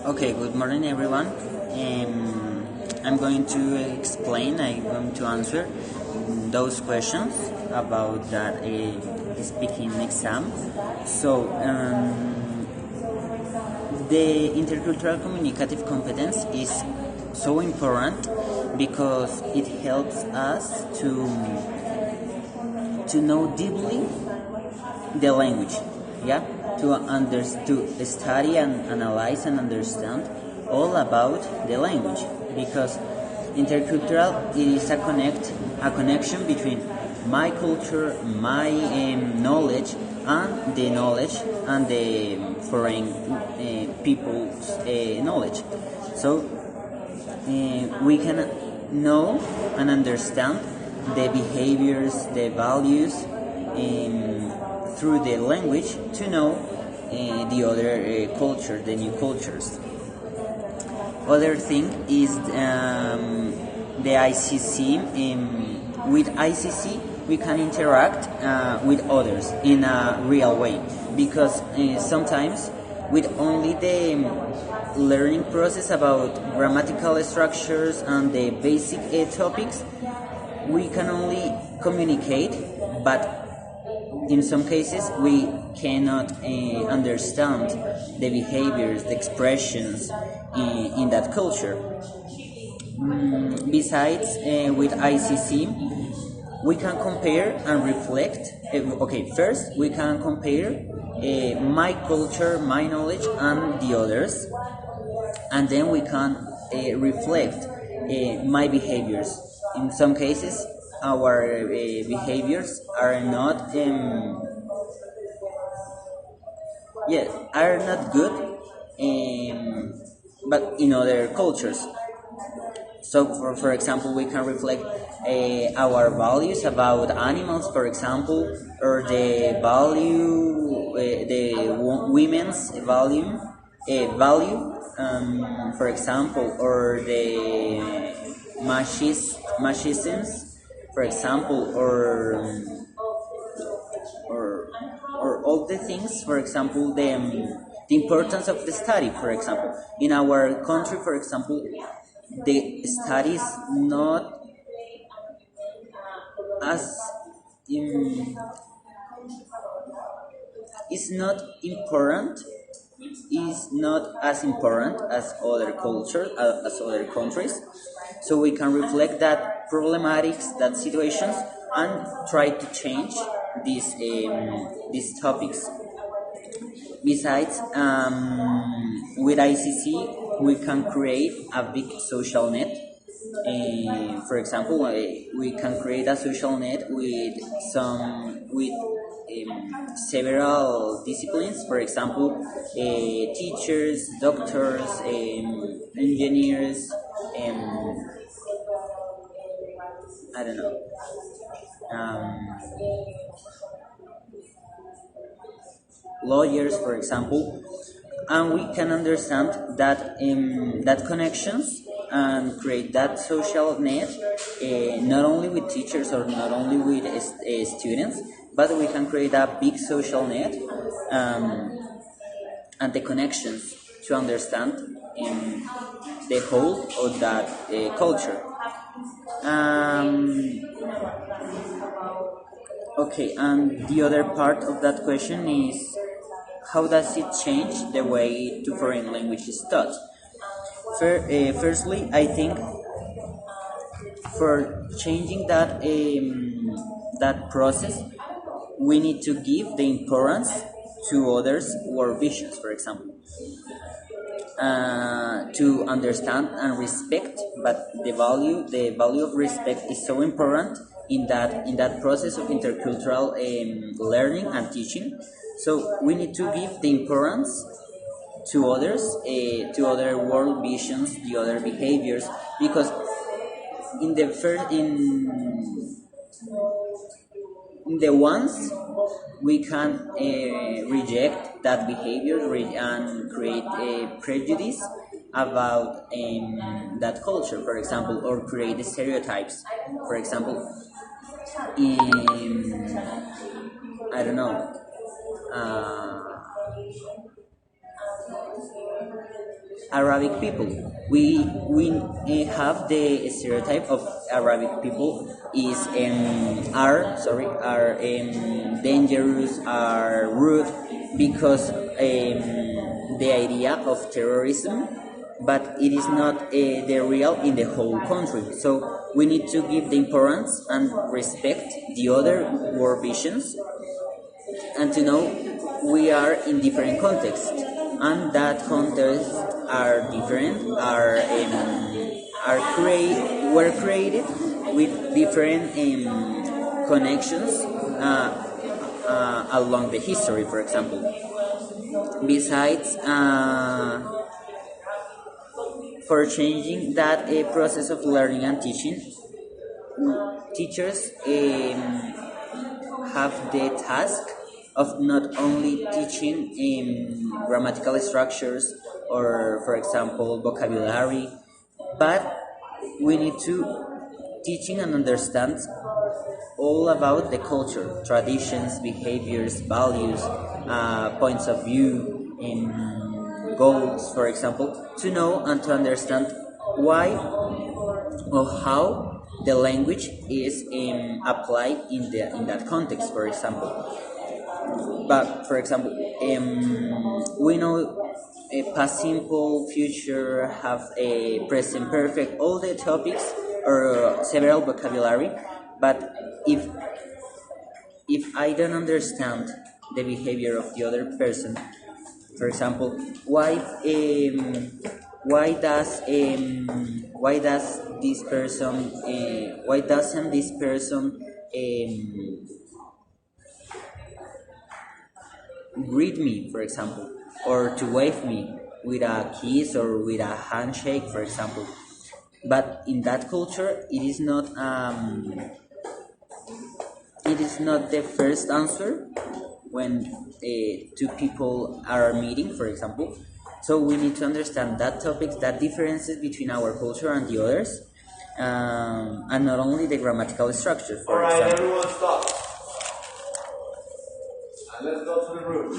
Okay, good morning everyone. I'm going to I'm going to answer those questions about that speaking exam. The intercultural communicative competence is so important because it helps us to know deeply the language, yeah, to study and analyze and understand all about the language, because intercultural is a connection between my culture, my knowledge, and the knowledge and the foreign people's knowledge. So we can know and understand the behaviors, the values, through the language to know the other culture, the new cultures. Other thing is the ICC. With ICC, we can interact with others in a real way, because sometimes with only the learning process about grammatical structures and the basic topics, we can only communicate, but in some cases we cannot understand the behaviors, the expressions in that culture. Besides, with ICC, we can compare and reflect. Okay, first we can compare my culture, my knowledge, and the others, and then we can reflect my behaviors. In some cases, our behaviors are not are not good, but in other cultures. So, for example, we can reflect our values about animals, for example, or the value, women's value, for example, or the machisms, for example, or all the things, for example, the importance of the study, for example. In our country, for example, the study is not as is not important is not as important as other cultures, as other countries. So we can reflect that problematics, that situations, and try to change these topics. Besides, with ICC, we can create a big social net. For example, we can create a social net with several disciplines. For example, teachers, doctors, engineers, I don't know. Lawyers, for example, and we can understand that that connections and create that social net, not only with teachers or not only with students, but we can create a big social net, and the connections to understand the whole of that culture. Okay, and the other part of that question is, how does it change the way to foreign language is taught? Firstly, I think for changing that process, we need to give the importance to others' world visions, for example, to understand and respect. But the value of respect is so important in that process of intercultural learning and teaching. So we need to give the importance to others, to other world visions, the other behaviors, because in the ones we can reject that behavior and create a prejudice about that culture, for example, or create stereotypes. For example, in I don't know. Arabic people. We have the stereotype of Arabic people is are dangerous, are rude because the idea of terrorism, but it is not the real in the whole country. So we need to give the importance and respect the other world visions, and to know we are in different contexts, and that contexts are different, were created with different connections along the history, for example. Besides, for changing that process of learning and teaching, teachers have the task of not only teaching grammatical structures or, for example, vocabulary, but we need to teaching and understand all about the culture, traditions, behaviors, values, points of view, goals, for example, to know and to understand why or how the language is applied in that context, for example. But for example, we know a past simple, future, have a present perfect, all the topics or several vocabulary. But if I don't understand the behavior of the other person, for example, why does this person why doesn't this person greet me, for example, or to wave me with a kiss or with a handshake, for example. But in that culture, it is not the first answer when two people are meeting, for example. So we need to understand that topics, that differences between our culture and the others, and not only the grammatical structure, for example. Everyone stop. And let's go to the room.